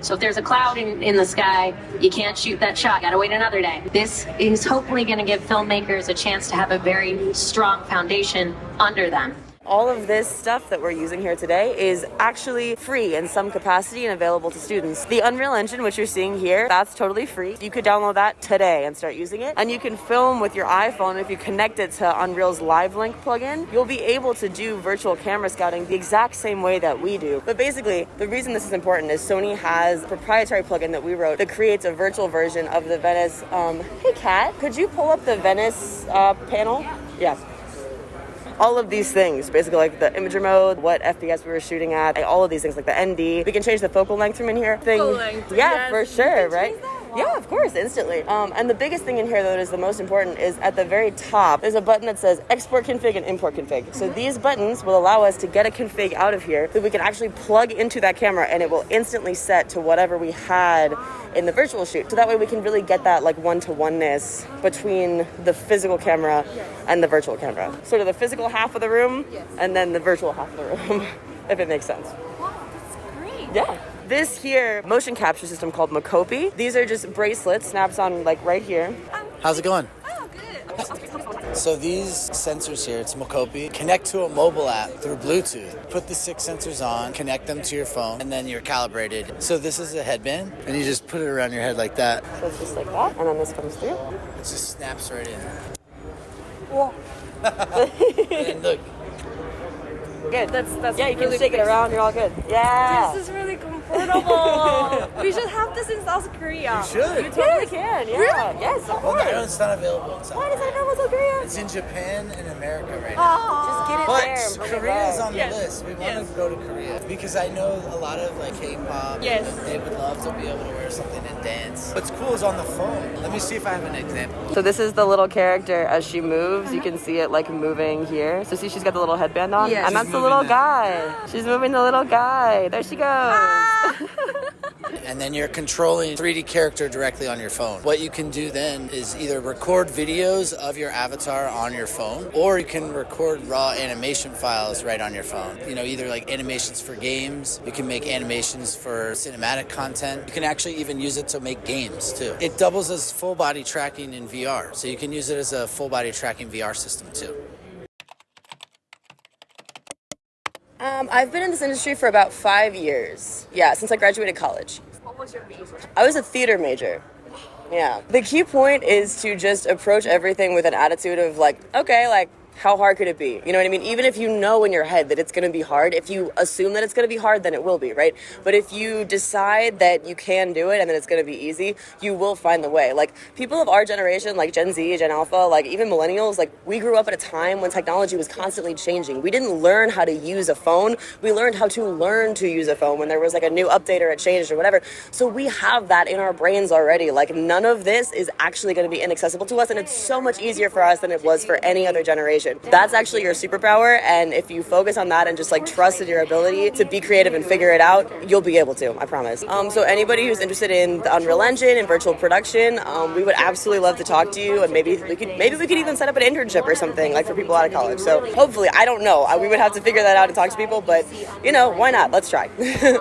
So if there's a cloud in the sky, you can't shoot that shot. Gotta wait another day. This is hopefully going to give filmmakers a chance to have a very strong foundation under them. All of this stuff that we're using here today is actually free in some capacity and available to students. The Unreal Engine, which you're seeing here, that's totally free. You could download that today and start using it. And you can film with your iPhone. If you connect it to Unreal's Live Link plugin, you'll be able to do virtual camera scouting the exact same way that we do. But basically, the reason this is important is Sony has a proprietary plugin that we wrote that creates a virtual version of the Venice. Hey, Kat, could you pull up the Venice panel? Yeah. All of these things, basically like the imager mode, what FPS we were shooting at, all of these things like the ND. We can change the focal length from in here. Focal length. Yeah, yes. for sure, right? Yeah, of course, instantly. And the biggest thing in here that is the most important is at the very top, there's a button that says export config and import config. So these buttons will allow us to get a config out of here that we can actually plug into that camera and it will instantly set to whatever we had in the virtual shoot. So that way we can really get that like one-to-oneness between the physical camera and the virtual camera. Sort of the physical half of the room and then the virtual half of the room, if it makes sense. Wow, that's great. Yeah. This here motion capture system called Makopi. These are just bracelets, snaps on like right here. How's it going? Oh, good. So these sensors here, it's Makopi, connect to a mobile app through Bluetooth. Put the 6 sensors on, connect them to your phone, and then you're calibrated. So this is a headband, and you just put it around your head like that. So it's just like that, and then this comes through. It just snaps right in. Whoa. And look. Good. That's yeah, you can really shake it great. around, you're all good. Yeah. This is really comfortable. We should have this in South Korea. You should. You totally can, yeah. Really? Yes, of Well, course. no, it's not available in South Why does Korea. that know South Korea? It's in Japan and America right now. Just get it But there. and bring it Korea is back. on the list. We want to go to Korea because I know a lot of like K-pop. Yes. They would love to be able to wear something and dance. What's cool is on the phone. Let me see if I have an example. So this is the little character as she moves. You can see it like moving here. So see, she's got the little headband on. Yes. And that's She's the moving little that. guy. She's moving the little guy. There she goes. And then you're controlling 3D character directly on your phone. What you can do then is either record videos of your avatar on your phone, or you can record raw animation files right on your phone. You know, either like animations for games, you can make animations for cinematic content. You can actually even use it to make games too. It doubles as full body tracking in VR, so you can use it as a full body tracking VR system too. I've been in this industry for about 5 years. Yeah, since I graduated college. What was your major? I was a theater major. Yeah. The key point is to just approach everything with an attitude of like, okay, like, how hard could it be? You know what I mean? Even if you know in your head that it's going to be hard, if you assume that it's going to be hard, then it will be, right? But if you decide that you can do it and that it's going to be easy, you will find the way. Like, people of our generation, like Gen Z, Gen Alpha, like even millennials, like we grew up at a time when technology was constantly changing. We didn't learn how to use a phone. We learned how to learn to use a phone when there was like a new update or it changed or whatever. So we have that in our brains already. Like, none of this is actually going to be inaccessible to us, and it's so much easier for us than it was for any other generation. That's actually your superpower, and if you focus on that and just like trust in your ability to be creative and figure it out, you'll be able to, I promise. So anybody who's interested in the Unreal Engine and virtual production, we would absolutely love to talk to you, and maybe we could even set up an internship or something like for people out of college. So hopefully, I don't know, we would have to figure that out and talk to people, but you know, why not? Let's try.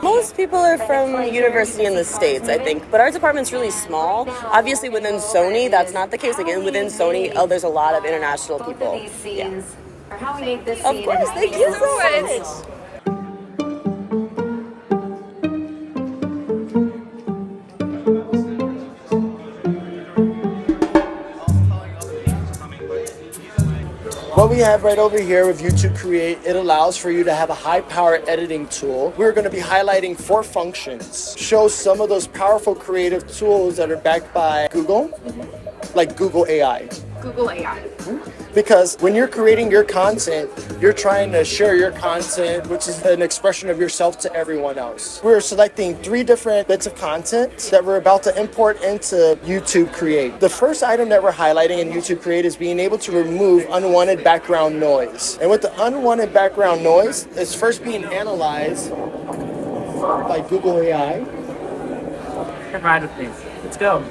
Most people are from university in the States, I think, but our department's really small. Obviously within Sony, that's not the case. Like within Sony, there's a lot of international people. Yeah. Or how we make this Of course, thank you so much. What we have right over here with YouTube Create, it allows for you to have a high-power editing tool. We're going to be highlighting 4 functions. Show some of those powerful creative tools that are backed by Google, like Google AI. Google AI. Because when you're creating your content, you're trying to share your content, which is an expression of yourself to everyone else. We're selecting 3 different bits of content that we're about to import into YouTube Create. The first item that we're highlighting in YouTube Create is being able to remove unwanted background noise. And with the unwanted background noise, it's first being analyzed by Google AI. Ride with me. Let's go.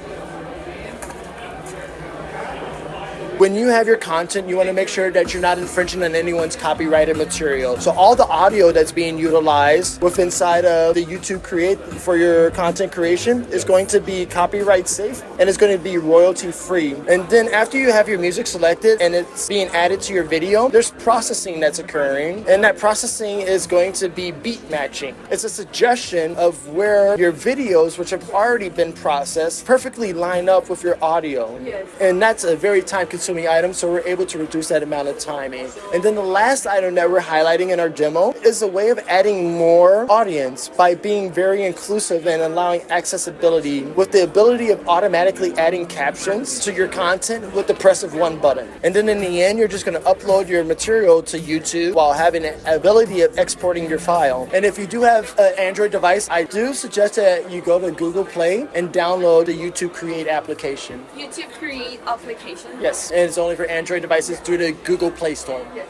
When you have your content, you want to make sure that you're not infringing on anyone's copyrighted material. So all the audio that's being utilized within inside of the YouTube create for your content creation is going to be copyright safe and it's going to be royalty free. And then after you have your music selected and it's being added to your video, there's processing that's occurring, and that processing is going to be beat matching. It's a suggestion of where your videos, which have already been processed, perfectly line up with your audio. Yes. And that's a very time consuming item, so we're able to reduce that amount of timing. And then the last item that we're highlighting in our demo is a way of adding more audience by being very inclusive and allowing accessibility with the ability of automatically adding captions to your content with the press of one button. And then in the end, you're just going to upload your material to YouTube while having the ability of exporting your file. And if you do have an Android device, I do suggest that you go to Google Play and download the YouTube Create application. YouTube Create application? Yes, and it's only for Android devices through the Google Play Store. Yes.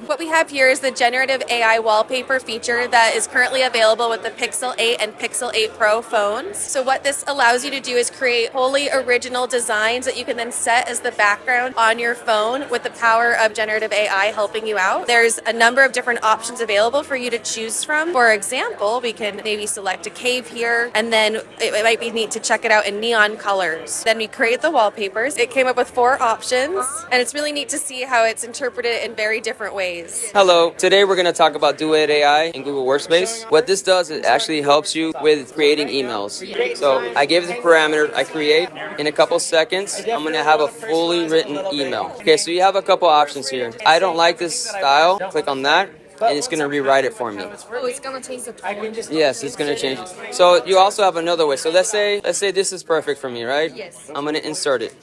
What we have here is the generative AI wallpaper feature that is currently available with the Pixel 8 and Pixel 8 Pro phones. So what this allows you to do is create wholly original designs that you can then set as the background on your phone with the power of generative AI helping you out. There's a number of different options available for you to choose from. For example, we can maybe select a cave here, and then it might be neat to check it out in neon colors. Then we create the wallpapers. It came up with 4 options, and it's really neat to see how it's interpreted in very different ways. Hello, today we're going to talk about Duet AI in Google Workspace. What this does, it actually helps you with creating emails. So I give the parameter I create. In a couple seconds, I'm going to have a fully written email. Okay, so you have a couple options here. I don't like this style. Click on that, and it's going to rewrite it for me. Oh, it's going to change the tone. Yes, it's going to change it. So you also have another way. So let's say this is perfect for me, right? Yes. I'm going to insert it.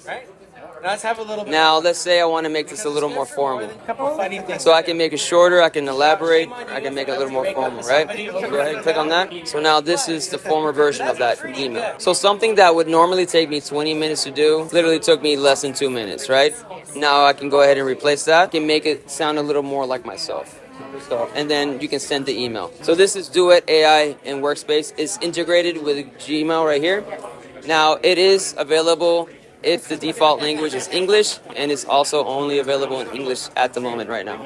Let's have a little bit. Now, let's say I want to make this a little more formal. So I can make it shorter, I can elaborate, I can make it a little more formal, right? So go ahead and click on that. So now this is the former version of that email. So something that would normally take me 20 minutes to do, literally took me less than 2 minutes, right? Now I can go ahead and replace that. I can make it sound a little more like myself. And then you can send the email. So this is Duet AI in Workspace. It's integrated with Gmail right here. Now it is available if the default language is English, and it's also only available in English at the moment right now.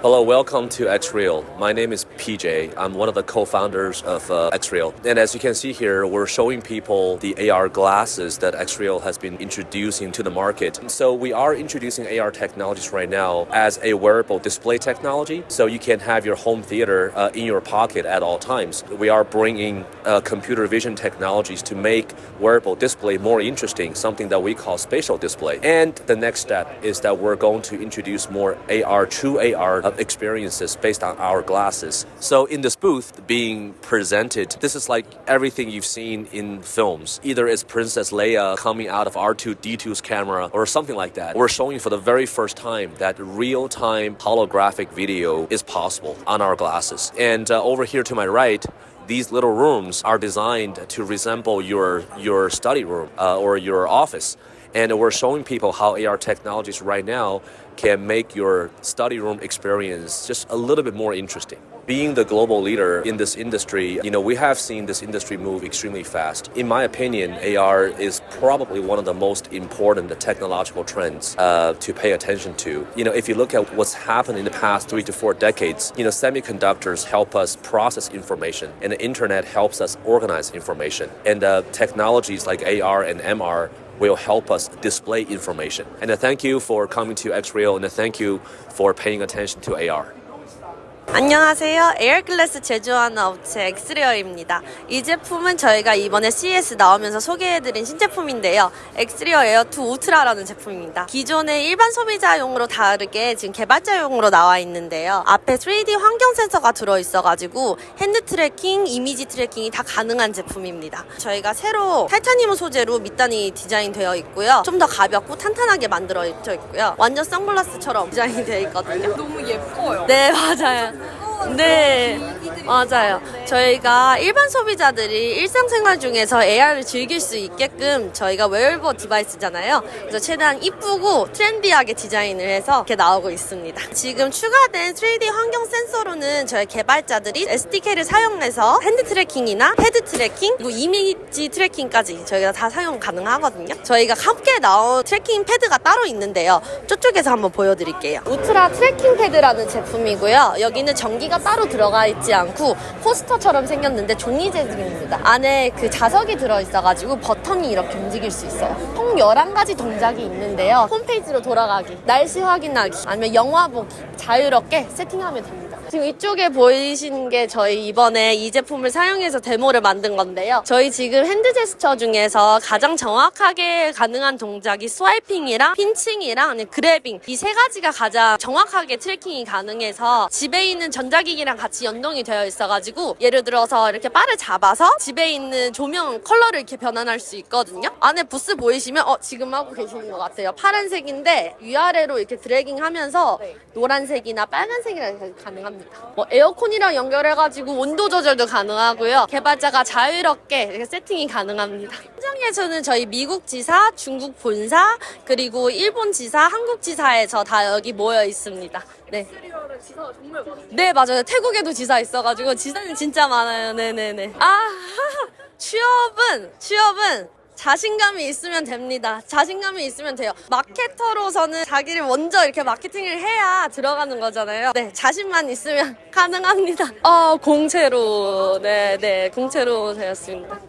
Hello, welcome to XReal. My name is PJ. I'm one of the co-founders of XReal. And as you can see here, we're showing people the AR glasses that XReal has been introducing to the market. So we are introducing AR technologies right now as a wearable display technology. So you can have your home theater in your pocket at all times. We are bringing computer vision technologies to make wearable display more interesting, something that we call spatial display. And the next step is that we're going to introduce more AR, true AR experiences based on our glasses. So in this booth being presented, this is like everything you've seen in films. Either it's Princess Leia coming out of R2-D2's camera or something like that. We're showing for the very first time that real-time holographic video is possible on our glasses. And over here to my right, these little rooms are designed to resemble your study room or your office. And we're showing people how AR technologies right now can make your study room experience just a little bit more interesting. Being the global leader in this industry, we have seen this industry move extremely fast. In my opinion, AR is probably one of the most important technological trends to pay attention to. If you look at what's happened in the past 3 to 4 decades, semiconductors help us process information, and the internet helps us organize information. And technologies like AR and MR will help us display information. And thank you for coming to XReal, and thank you for paying attention to AR. 안녕하세요. 에어글래스 제조하는 업체 엑스리어입니다. 이 제품은 저희가 이번에 CES 나오면서 소개해드린 신제품인데요. 엑스리어 에어 2 울트라라는 제품입니다. 기존의 일반 소비자용으로 다르게 지금 개발자용으로 나와 있는데요. 앞에 3D 환경 센서가 들어있어가지고 핸드 트래킹, 이미지 트래킹이 다 가능한 제품입니다. 저희가 새로 타이타늄 소재로 밑단이 디자인되어 있고요. 좀 더 가볍고 탄탄하게 만들어져 있고요. 완전 선글라스처럼 디자인이 되어 있거든요. 너무 예뻐요. 네, 맞아요. 네, 맞아요. 저희가 일반 소비자들이 일상생활 중에서 AR을 즐길 수 있게끔 저희가 웨어러블 디바이스잖아요. 그래서 최대한 이쁘고 트렌디하게 디자인을 해서 이렇게 나오고 있습니다. 지금 추가된 3D 환경 센서로는 저희 개발자들이 SDK를 사용해서 핸드 트래킹이나 헤드 트래킹, 그리고 이미지 트래킹까지 저희가 다 사용 가능하거든요. 저희가 함께 나온 트래킹 패드가 따로 있는데요. 저쪽에서 한번 보여드릴게요. 우트라 트래킹 패드라는 제품이고요. 여기는 전기가 따로 들어가 있지 않고 포스터처럼 생겼는데 종이 재질입니다. 안에 그 자석이 들어있어가지고 버튼이 이렇게 움직일 수 있어요. 총 11가지 동작이 있는데요. 홈페이지로 돌아가기, 날씨 확인하기, 아니면 영화 보기 자유롭게 세팅하면 됩니다. 지금 이쪽에 보이시는 게 저희 이번에 이 제품을 사용해서 데모를 만든 건데요. 저희 지금 핸드 제스처 중에서 가장 정확하게 가능한 동작이 스와이핑이랑 핀칭이랑 그래빙, 이 세 가지가 가장 정확하게 트래킹이 가능해서 집에 있는 전자기기랑 같이 연동이 되어 있어가지고 예를 들어서 이렇게 바를 잡아서 집에 있는 조명 컬러를 이렇게 변환할 수 있거든요. 안에 부스 보이시면 지금 하고 계시는 것 같아요. 파란색인데 위아래로 이렇게 드래깅 하면서 노란색이나 빨간색이랑 가능합니다. 에어컨이랑 연결해가지고 온도 조절도 가능하고요. 개발자가 자유롭게 이렇게 세팅이 가능합니다. 현장에서는 저희 미국 지사, 중국 본사, 그리고 일본 지사, 한국 지사에서 다 여기 모여 있습니다. 네. 지사가 정말 많아요. 네, 맞아요. 태국에도 지사 있어가지고 지사는 진짜 많아요. 네네네. 취업은 자신감이 있으면 됩니다. 자신감이 있으면 돼요. 마케터로서는 자기를 먼저 이렇게 마케팅을 해야 들어가는 거잖아요. 네, 자신만 있으면 가능합니다. 공채로, 네, 공채로 되었습니다.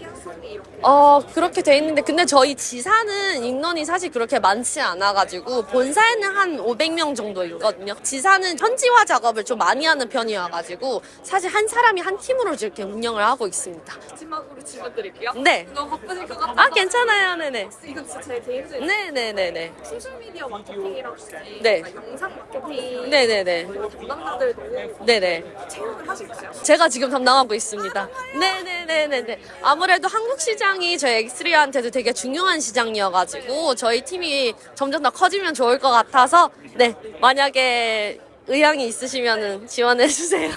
그렇게 돼 있는데, 근데 저희 지사는 인원이 사실 그렇게 많지 않아가지고, 본사에는 한 500명 정도 있거든요. 지사는 현지화 작업을 좀 많이 하는 편이어가지고, 사실 한 사람이 한 팀으로 이렇게 운영을 하고 있습니다. 마지막으로 질문 드릴게요. 네. 너무 바쁘실 것 같아요. 괜찮아요. 네네. 이건 진짜 제 개인적인 네네네네. 소셜미디어 마케팅이라든지 네. 영상 마케팅 네네네. 담당자들도 네네. 체험을 하실까요? 제가 지금 담당하고 있습니다. 네네네네네. 아무래도 한국 시장이 저희 엑스리아한테도 되게 중요한 시장이어가지고 저희 팀이 점점 더 커지면 좋을 것 같아서 네, 만약에 의향이 있으시면 지원해주세요.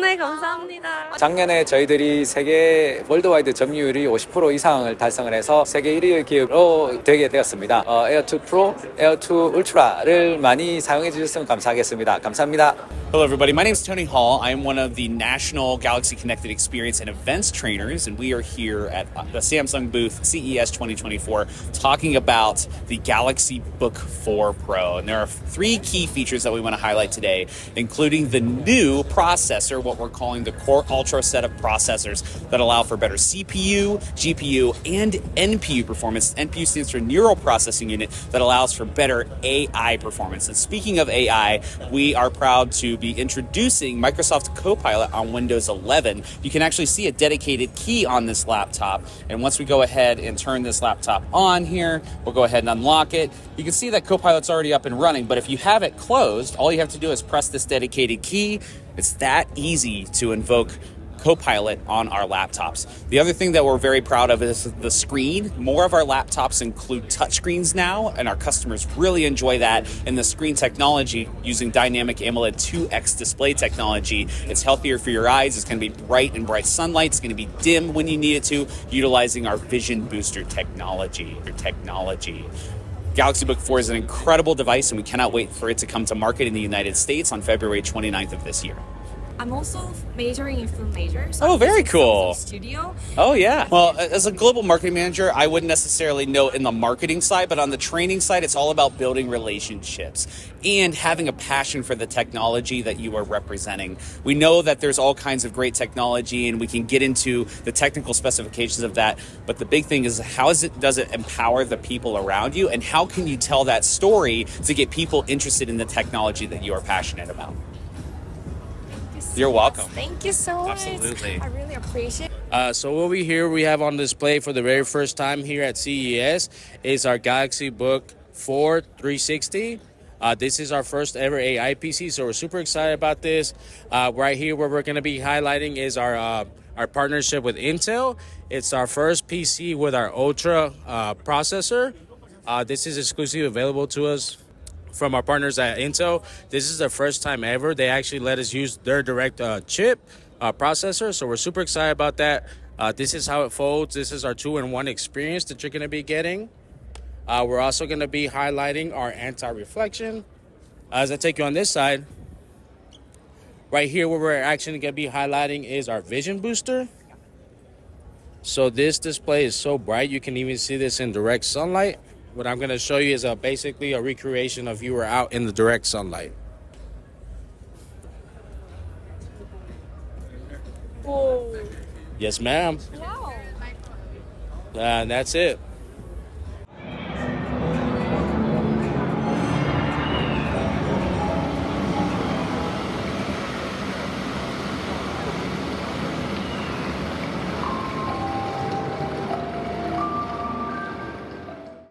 네, 감사합니다. 작년에 저희들이 세계 월드와이드 점유율이 50% 이상을 달성을 해서 세계 1위 기업으로 되게 되었습니다. 에어2 프로, 에어2 울트라를 많이 사용해 주셨으면 감사하겠습니다. 감사합니다. Hello, everybody. My name is Tony Hall. I am one of the National Galaxy Connected Experience and Events trainers, and we are here at the Samsung booth CES 2024 talking about the Galaxy Book 4 Pro. And there are 3 key features that we want to highlight today, including the new processor, what we're calling the Core Ultra set of processors that allow for better CPU, GPU, and NPU performance. NPU stands for Neural Processing Unit that allows for better AI performance. And speaking of AI, we are proud to be introducing Microsoft Copilot on Windows 11. You can actually see a dedicated key on this laptop. And once we go ahead and turn this laptop on here, we'll go ahead and unlock it. You can see that Copilot's already up and running, but if you have it closed, all you have to do is press this dedicated key. It's that easy to invoke Copilot on our laptops. The other thing that we're very proud of is the screen. More of our laptops include touchscreens now, and our customers really enjoy that. And the screen technology using dynamic AMOLED 2X display technology, it's healthier for your eyes. It's going to be bright in bright sunlight. It's going to be dim when you need it to, utilizing our Vision Booster technology. Galaxy Book 4 is an incredible device, and we cannot wait for it to come to market in the United States on February 29th of this year. I'm also majoring in film major. So Oh, very cool. Studio. Oh, yeah. Well, as a global marketing manager, I wouldn't necessarily know in the marketing side, but on the training side, it's all about building relationships and having a passion for the technology that you are representing. We know that there's all kinds of great technology, and we can get into the technical specifications of that. But the big thing is does it empower the people around you, and how can you tell that story to get people interested in the technology that you are passionate about? You're welcome. Thank you so much. Absolutely. I really appreciate it. So what we have on display for the very first time here at CES is our Galaxy Book 4 360. This is our first ever AI PC, so we're super excited about this. Right here, where we're going to be highlighting is our partnership with Intel. It's our first PC with our Ultra processor. This is exclusively available to us from our partners at Intel. This is the first time ever they actually let us use their direct chip processor. So we're super excited about that. This is how it folds. This is our 2-in-1 experience that you're going to be getting. We're also going to be highlighting our anti-reflection. As I take you on this side, right here where we're actually going to be highlighting is our vision booster. So this display is so bright you can even see this in direct sunlight. What I'm going to show you is basically a recreation of you were out in the direct sunlight. Whoa. Yes, ma'am. Wow. And that's it.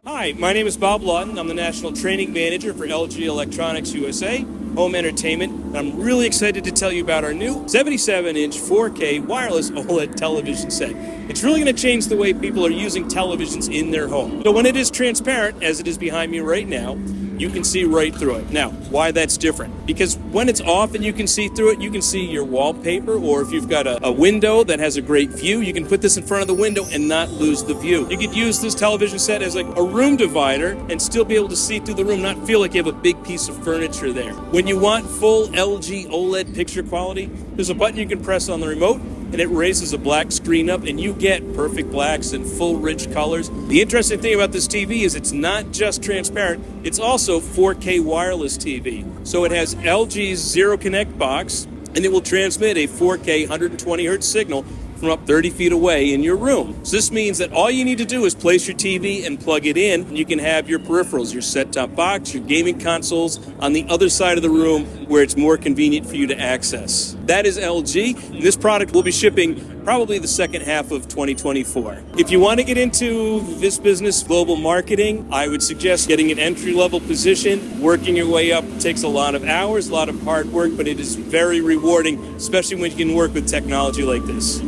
Hi, my name is Bob Lawton. I'm the National Training Manager for LG Electronics USA, Home Entertainment, and I'm really excited to tell you about our new 77-inch 4K wireless OLED television set. It's really going to change the way people are using televisions in their home. So when it is transparent, as it is behind me right now, you can see right through it. Now, why that's different? Because when it's off and you can see through it, you can see your wallpaper, or if you've got a window that has a great view, you can put this in front of the window and not lose the view. You could use this television set as like a room divider and still be able to see through the room, not feel like you have a big piece of furniture there. When you want full LG OLED picture quality, there's a button you can press on the remote, and it raises a black screen up, and you get perfect blacks and full rich colors. The interesting thing about this TV is it's not just transparent, it's also 4K wireless TV. So it has LG's Zero Connect box, and it will transmit a 4K 120 hertz signal from up 30 feet away in your room. So this means that all you need to do is place your TV and plug it in, and you can have your peripherals, your set-top box, your gaming consoles on the other side of the room where it's more convenient for you to access. That is LG. This product will be shipping probably the second half of 2024. If you want to get into this business, global marketing, I would suggest getting an entry-level position. Working your way up takes a lot of hours, a lot of hard work, but it is very rewarding, especially when you can work with technology like this.